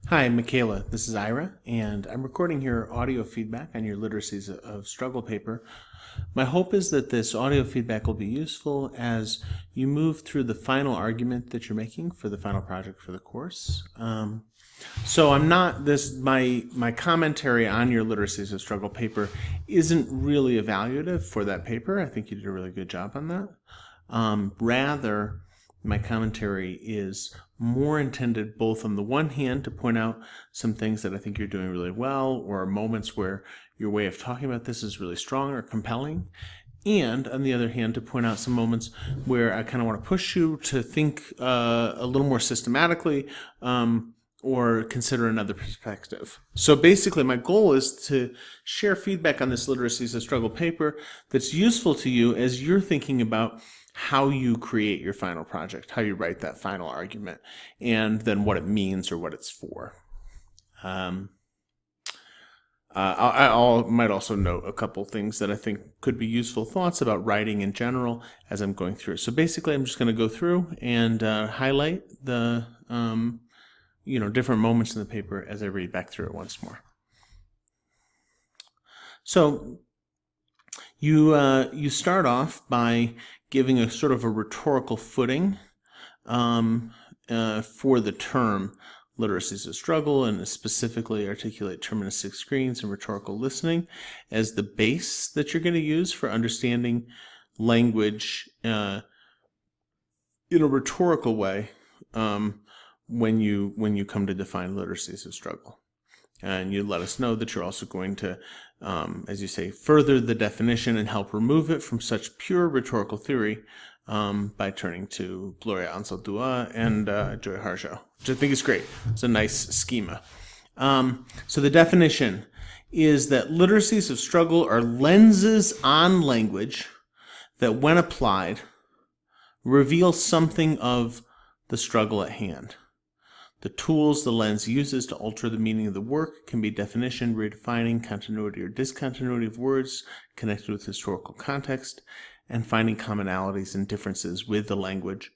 Hi, Michaela. This is Ira, and I'm recording your audio feedback on your Literacies of Struggle paper. My hope is that this audio feedback will be useful as you move through the final argument that you're making for the final project for the course. So I'm not my commentary on your Literacies of Struggle paper isn't really evaluative for that paper. I think you did a really good job on that. Rather, my commentary is more intended both on the one hand to point out some things that I think you're doing really well, or moments where your way of talking about this is really strong or compelling, and on the other hand to point out some moments where I kind of want to push you to think a little more systematically or consider another perspective. So basically my goal is to share feedback on this Literacies of Struggle paper that's useful to you as you're thinking about how you create your final project, how you write that final argument, and then what it means or what it's for. I might also note a couple things that I think could be useful thoughts about writing in general as I'm going through. So basically, I'm just going to go through and highlight the different moments in the paper as I read back through it once more. So you start off by giving a sort of a rhetorical footing for the term Literacies of Struggle, and specifically articulate terministic screens and rhetorical listening as the base that you're going to use for understanding language in a rhetorical way when you come to define Literacies of Struggle. And you let us know that you're also going to, as you say, further the definition and help remove it from such pure rhetorical theory by turning to Gloria Anzaldúa and Joy Harjo, which I think is great. It's a nice schema. So the definition is that Literacies of Struggle are lenses on language that, when applied, reveal something of the struggle at hand. The tools the lens uses to alter the meaning of the work can be definition, redefining, continuity or discontinuity of words connected with historical context, and finding commonalities and differences with the language,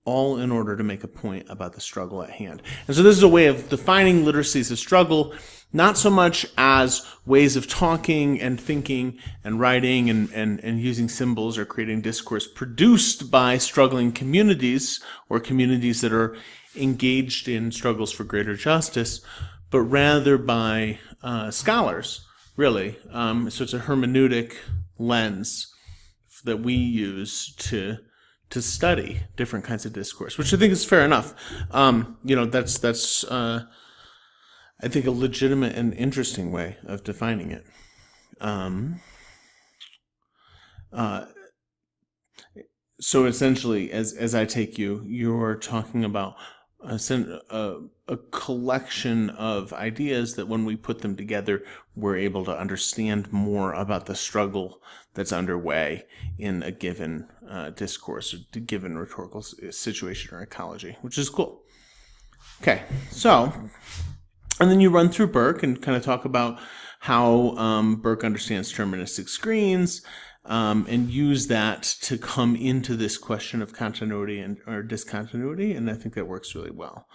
all in order to make a point about the struggle at hand. And so this is a way of defining Literacies of Struggle, not so much as ways of talking and thinking and writing and using symbols or creating discourse produced by struggling communities or communities that are engaged in struggles for greater justice, but rather by scholars, really. So it's a hermeneutic lens that we use to study different kinds of discourse, which I think is fair enough. That's I think a legitimate and interesting way of defining it. So essentially, as I take you, you're talking about a collection of ideas that when we put them together, we're able to understand more about the struggle that's underway in a given discourse, or given rhetorical situation or ecology, which is cool. Okay, so, and then you run through Burke and kind of talk about how Burke understands terministic screens, and use that to come into this question of continuity or discontinuity, and I think that works really well.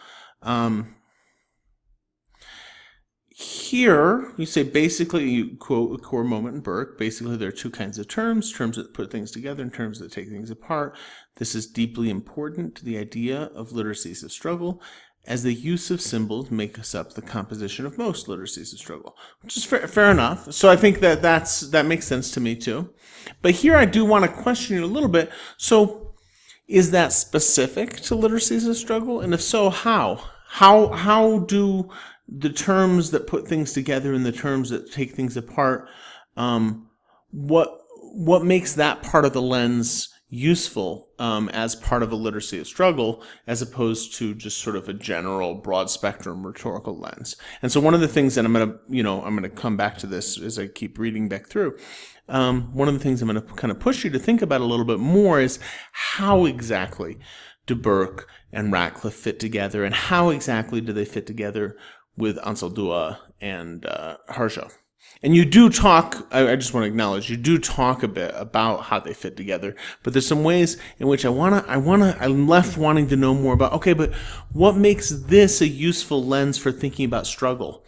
Here, you say basically, you quote a core moment in Burke, basically there are two kinds of terms that put things together and terms that take things apart. This is deeply important to the idea of Literacies of Struggle, as the use of symbols makes up the composition of most Literacies of Struggle, which is fair enough. So I think that makes sense to me too. But here I do want to question you a little bit. So is that specific to Literacies of Struggle? And if so, how? How do the terms that put things together and the terms that take things apart, what makes that part of the lens useful as part of a Literacy of Struggle, as opposed to just sort of a general broad spectrum rhetorical lens? And so one of the things that I'm going to come back to this as I keep reading back through. One of the things I'm going to kind of push you to think about a little bit more is how exactly do Burke and Ratcliffe fit together, and how exactly do they fit together with Anzaldúa and Harjo? And you do talk, I just want to acknowledge, you do talk a bit about how they fit together, but there's some ways in which I'm left wanting to know more about, okay, but what makes this a useful lens for thinking about struggle?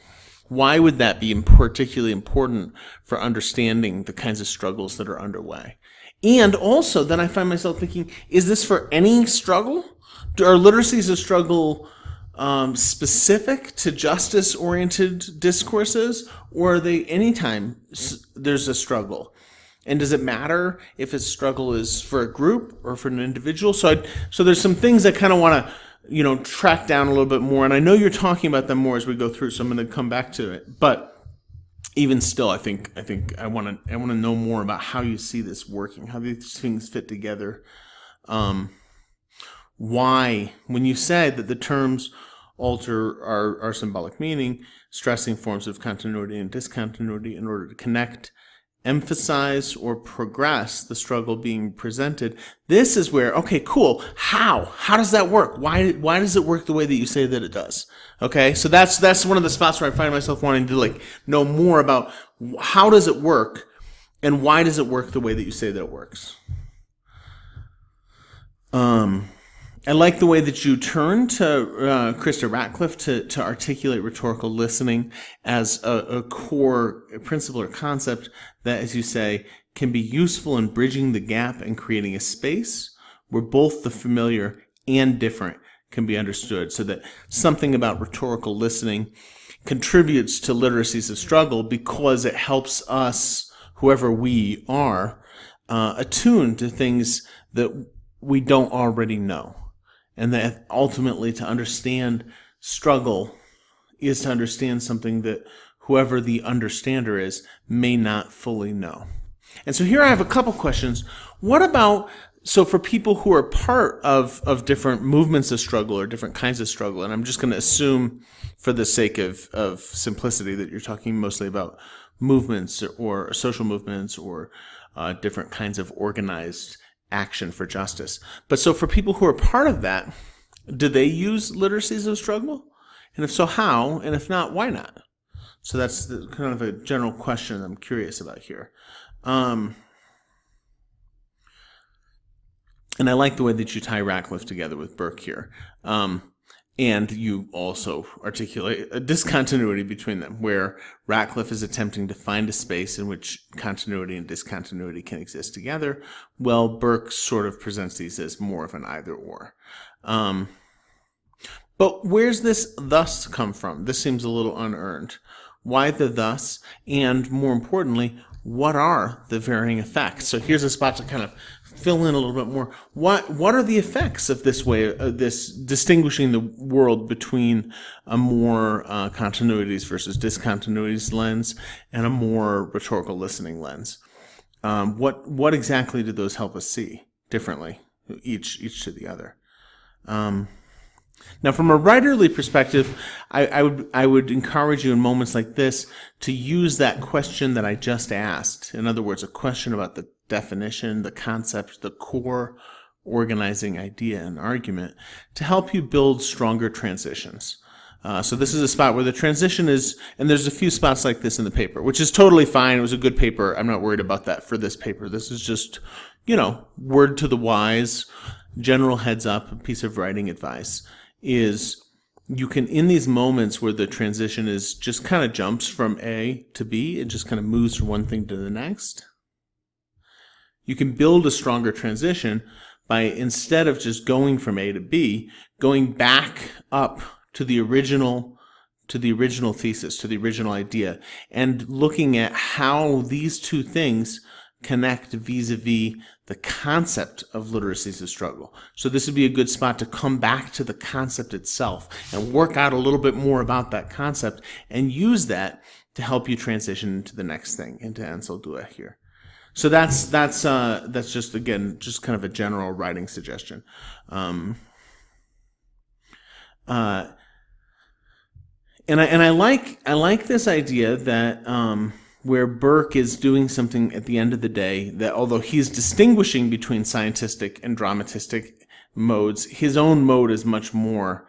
Why would that be particularly important for understanding the kinds of struggles that are underway? And also, then I find myself thinking, is this for any struggle? Are literacies of struggle specific to justice-oriented discourses, or are they anytime there's a struggle? And does it matter if a struggle is for a group or for an individual? So there's some things I kind of want to, track down a little bit more. And I know you're talking about them more as we go through, so I'm going to come back to it. But even still, I think I want to know more about how you see this working, how these things fit together. Why, when you said that the terms alter our symbolic meaning, stressing forms of continuity and discontinuity in order to connect, emphasize, or progress the struggle being presented, this is where, okay, cool, how does that work? Why does it work the way that you say that it does? Okay, so that's one of the spots where I find myself wanting to know more about how does it work and why does it work the way that you say that it works. I like the way that you turn to Krista Ratcliffe to articulate rhetorical listening as a core principle or concept that, as you say, can be useful in bridging the gap and creating a space where both the familiar and different can be understood, so that something about rhetorical listening contributes to literacies of struggle because it helps us, whoever we are, attune to things that we don't already know. And that ultimately to understand struggle is to understand something that whoever the understander is may not fully know. And so here I have a couple questions. What about, so for people who are part of different movements of struggle or different kinds of struggle, and I'm just going to assume for the sake of simplicity that you're talking mostly about movements or social movements or different kinds of organized action for justice. But so for people who are part of that, do they use literacies of struggle? And if so, how? And if not, why not? So that's kind of a general question I'm curious about here. And I like the way that you tie Ratcliffe together with Burke here. And you also articulate a discontinuity between them, where Ratcliffe is attempting to find a space in which continuity and discontinuity can exist together, while Burke sort of presents these as more of an either-or. But where's this thus come from? This seems a little unearned. Why the thus? And more importantly, what are the varying effects? So here's a spot to kind of fill in a little bit more. What are the effects of this way, this distinguishing the world between a more continuities versus discontinuities lens and a more rhetorical listening lens? What exactly do those help us see differently, each to the other? Now, from a writerly perspective, I would encourage you in moments like this to use that question that I just asked. In other words, a question about the definition, the concept, the core organizing idea and argument to help you build stronger transitions. So this is a spot where the transition is, and there's a few spots like this in the paper, which is totally fine. It was a good paper. I'm not worried about that for this paper. This is just, word to the wise, general heads up, a piece of writing advice is you can, in these moments where the transition is just kind of jumps from A to B, it just kind of moves from one thing to the next. You can build a stronger transition by, instead of just going from A to B, going back up to the original thesis, to the original idea, and looking at how these two things connect vis-a-vis the concept of literacies of struggle. So this would be a good spot to come back to the concept itself and work out a little bit more about that concept and use that to help you transition into the next thing, into Ansel Due here. So that's just, again, just kind of a general writing suggestion. And I like this idea that where Burke is doing something at the end of the day that, although he's distinguishing between scientistic and dramatistic modes, his own mode is much more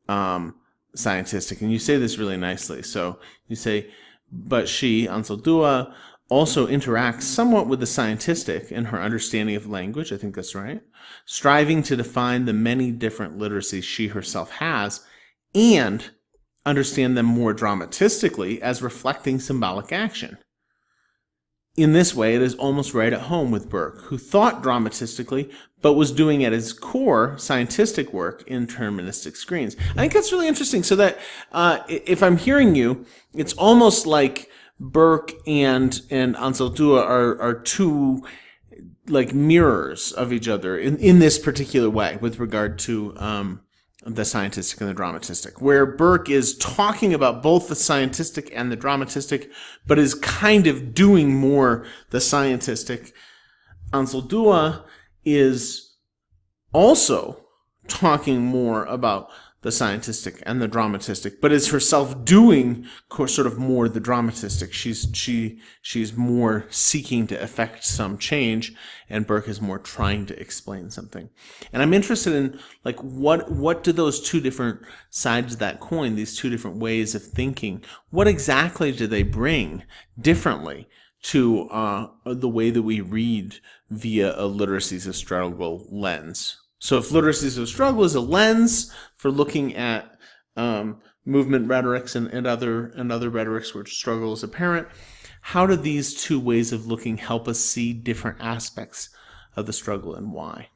scientistic. And you say this really nicely. So you say, but she, Ansaldúa, also interacts somewhat with the scientistic in her understanding of language. I think that's right. Striving to define the many different literacies she herself has and understand them more dramatistically as reflecting symbolic action. In this way, it is almost right at home with Burke, who thought dramatistically, but was doing at his core scientific work in deterministic screens. I think that's really interesting. So that if I'm hearing you, it's almost like Burke and Ansaldúa are two like mirrors of each other in this particular way with regard to the scientistic and the dramatistic, where Burke is talking about both the scientistic and the dramatistic, but is kind of doing more the scientistic. Ansaldúa is also talking more about the scientistic and the dramatistic, but is herself doing sort of more the dramatistic. She's more seeking to effect some change, and Burke is more trying to explain something. And I'm interested in like what do those two different sides of that coin, these two different ways of thinking, what exactly do they bring differently to the way that we read via a literacies of struggle lens? So if literacies of struggle is a lens for looking at movement rhetorics and other rhetorics where struggle is apparent, how do these two ways of looking help us see different aspects of the struggle and why?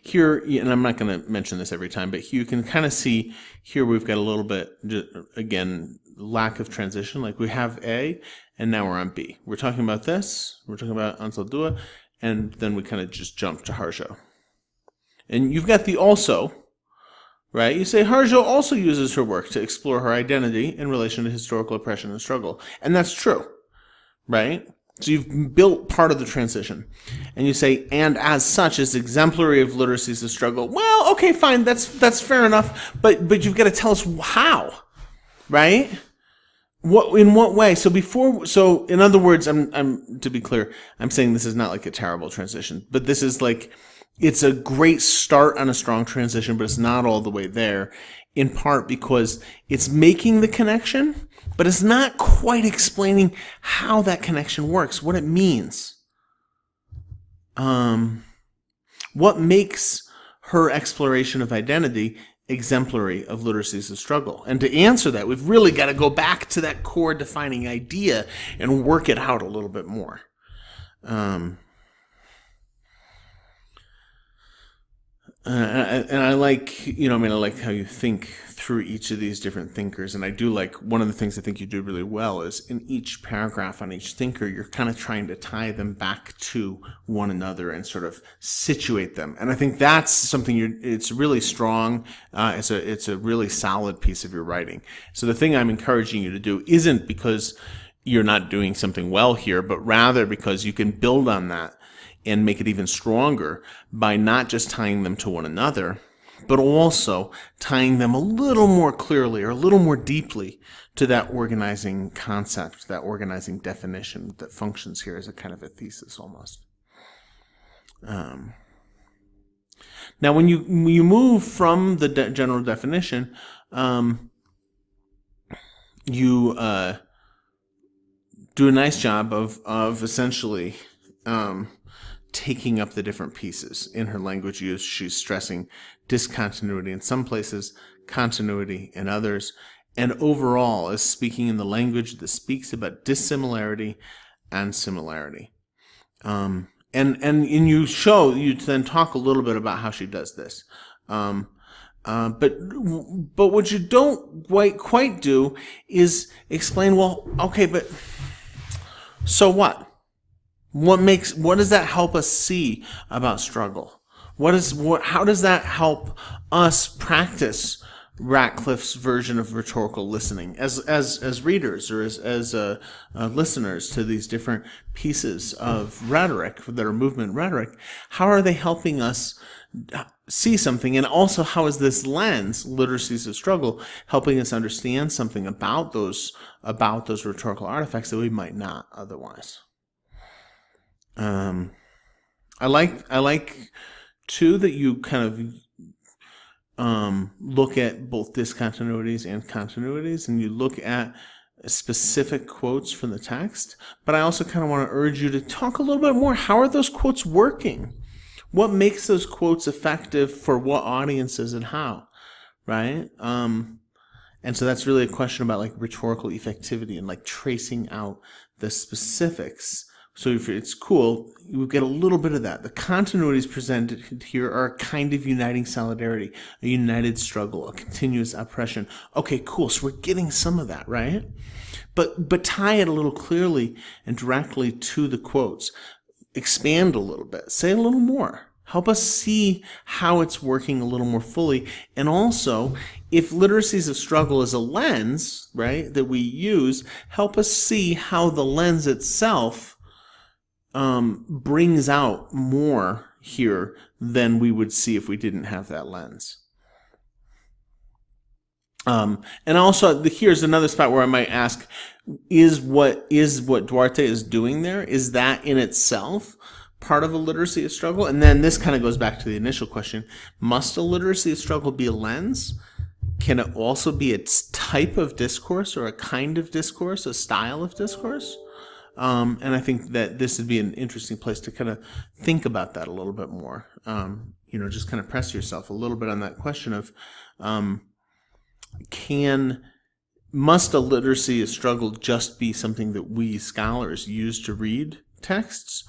Here, and I'm not going to mention this every time, but you can kind of see here we've got a little bit, again, lack of transition. Like we have A, and now we're on B. We're talking about this, we're talking about Ansaldúa, and then we kind of just jump to Harjo. And you've got the also, right? You say Harjo also uses her work to explore her identity in relation to historical oppression and struggle. And that's true, right? So you've built part of the transition. And you say, and as such is exemplary of literacies of struggle. Well, okay, fine, that's fair enough. But you've got to tell us how, right? In what way? So in other words, I'm to be clear, I'm saying this is not like a terrible transition, but this is like, it's a great start on a strong transition, but it's not all the way there, in part because it's making the connection, but it's not quite explaining how that connection works, what it means. What makes her exploration of identity exemplary of literacies of struggle? And to answer that, we've really got to go back to that core defining idea and work it out a little bit more. And I like, I like how you think through each of these different thinkers. And I do like, one of the things I think you do really well is in each paragraph on each thinker, you're kind of trying to tie them back to one another and sort of situate them. And I think that's something it's really strong. It's a really solid piece of your writing. So the thing I'm encouraging you to do isn't because you're not doing something well here, but rather because you can build on that and make it even stronger by not just tying them to one another, but also tying them a little more clearly or a little more deeply to that organizing concept, that organizing definition that functions here as a kind of a thesis almost. Now, when you move from the general definition, you do a nice job of essentially taking up the different pieces. In her language use, she's stressing discontinuity in some places, continuity in others, and overall is speaking in the language that speaks about dissimilarity and similarity. And you then talk a little bit about how she does this. But what you don't quite do is explain, well, okay, but so what? What does that help us see about struggle? How does that help us practice Ratcliffe's version of rhetorical listening as readers or as listeners to these different pieces of rhetoric that are movement rhetoric? How are they helping us see something? And also, how is this lens, literacies of struggle, helping us understand something about those rhetorical artifacts that we might not otherwise? I like too that you kind look at both discontinuities and continuities, and you look at specific quotes from the text. But I also kind of want to urge you to talk a little bit more. How are those quotes working? What makes those quotes effective for what audiences and how, right? And so that's really a question about like rhetorical effectivity and like tracing out the specifics. So if it's cool, you get a little bit of that. The continuities presented here are a kind of uniting solidarity, a united struggle, a continuous oppression. Okay, cool. So we're getting some of that, right? But tie it a little clearly and directly to the quotes. Expand a little bit. Say a little more. Help us see how it's working a little more fully. And also, if literacies of struggle is a lens, right, that we use, help us see how the lens itself brings out more here than we would see if we didn't have that lens. And also, here's another spot where I might ask, is what Duarte is doing there, is that in itself part of a literacy of struggle? And then this kind of goes back to the initial question. Must a literacy of struggle be a lens? Can it also be a type of discourse or a kind of discourse, a style of discourse? And I think that this would be an interesting place to kind of think about that a little bit more. Just kind of press yourself a little bit on that question of must a literacy of struggle just be something that we scholars use to read texts?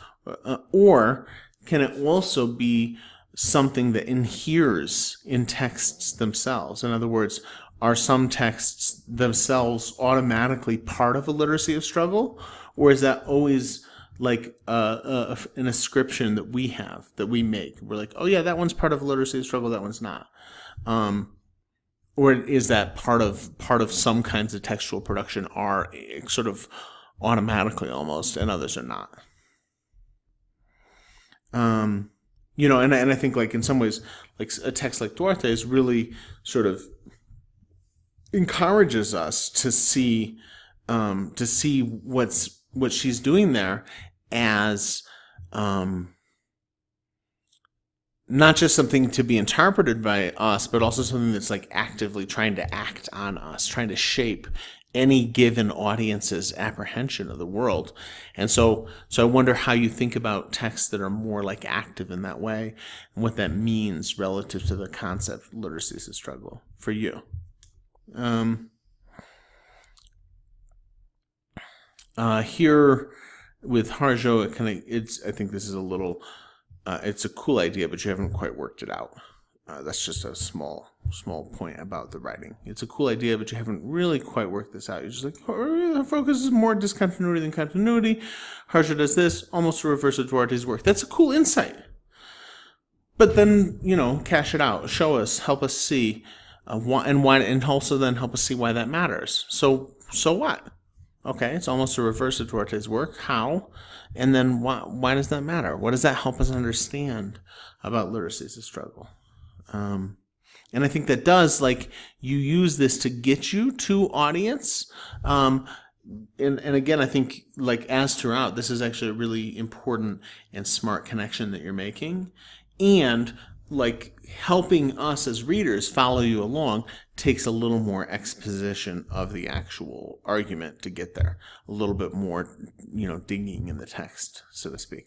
Or can it also be something that inheres in texts themselves? In other words, are some texts themselves automatically part of a literacy of struggle? Or is that always like an ascription that we have, that we make? We're like, oh yeah, that one's part of a literacy of struggle, that one's not. Or is that part of some kinds of textual production are sort of automatically almost, and others are not? And I think like in some ways, like a text like Duarte is really sort of encourages us to see what she's doing there as not just something to be interpreted by us, but also something that's like actively trying to act on us, trying to shape any given audience's apprehension of the world. And so I wonder how you think about texts that are more like active in that way and what that means relative to the concept of literacies of struggle for you. Here with Harjo, I think this is a little, it's a cool idea, but you haven't quite worked it out. That's just a small point about the writing. It's a cool idea, but you haven't really quite worked this out. You're just like, focus is more discontinuity than continuity. Harjo does this, almost the reverse of Duarte's work. That's a cool insight. But then, cash it out. Show us, help us see why, and also then help us see why that matters. So what? Okay, it's almost a reverse of Duarte's work. How? And then why does that matter? What does that help us understand about literacies of struggle? And I think that does, like, you use this to get you to audience. And again, I think, like, as throughout, this is actually a really important and smart connection that you're making. And, like, helping us as readers follow you along takes a little more exposition of the actual argument to get there. A little bit more, digging in the text, so to speak.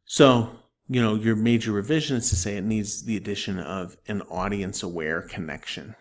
So, your major revision is to say it needs the addition of an audience-aware connection.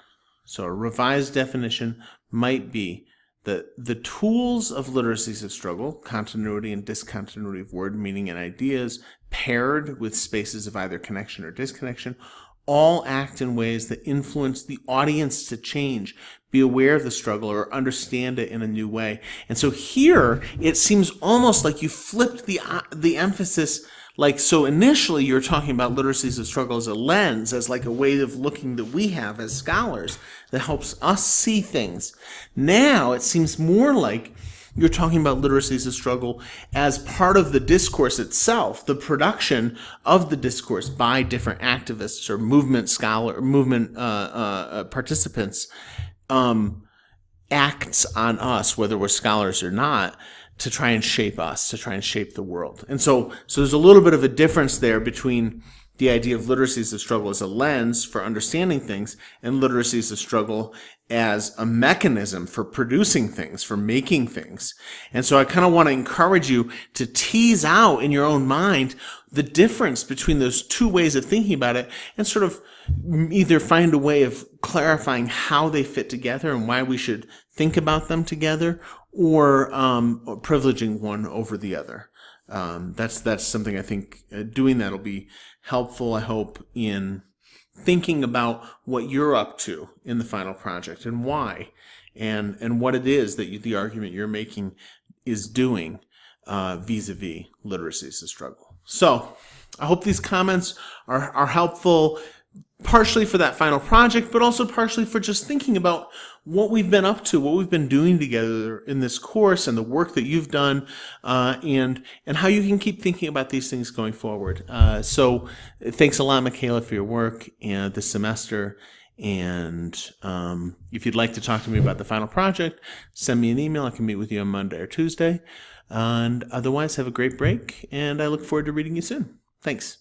So a revised definition might be that the tools of literacies of struggle, continuity and discontinuity of word, meaning, and ideas, paired with spaces of either connection or disconnection, all act in ways that influence the audience to change, be aware of the struggle, or understand it in a new way. And so here, it seems almost like you flipped the emphasis. Like, so initially you're talking about literacies of struggle as a lens, as like a way of looking that we have as scholars that helps us see things. Now it seems more like you're talking about literacies of struggle as part of the discourse itself, the production of the discourse by different activists or movement participants, acts on us, whether we're scholars or not, to try and shape us, to try and shape the world. And so there's a little bit of a difference there between the idea of literacy as a struggle as a lens for understanding things and literacy as a struggle as a mechanism for producing things, for making things. And so I kind of want to encourage you to tease out in your own mind the difference between those two ways of thinking about it and sort of either find a way of clarifying how they fit together and why we should think about them together, or privileging one over the other. That's something I think doing that will be helpful, I hope, in thinking about what you're up to in the final project and why, and what it is that the argument you're making is doing vis-a-vis literacy as a struggle. So I hope these comments are helpful, partially for that final project, but also partially for just thinking about what we've been up to, what we've been doing together in this course, and the work that you've done, and how you can keep thinking about these things going forward. So thanks a lot, Michaela, for your work this semester. And if you'd like to talk to me about the final project, send me an email. I can meet with you on Monday or Tuesday. And otherwise, have a great break, and I look forward to reading you soon. Thanks.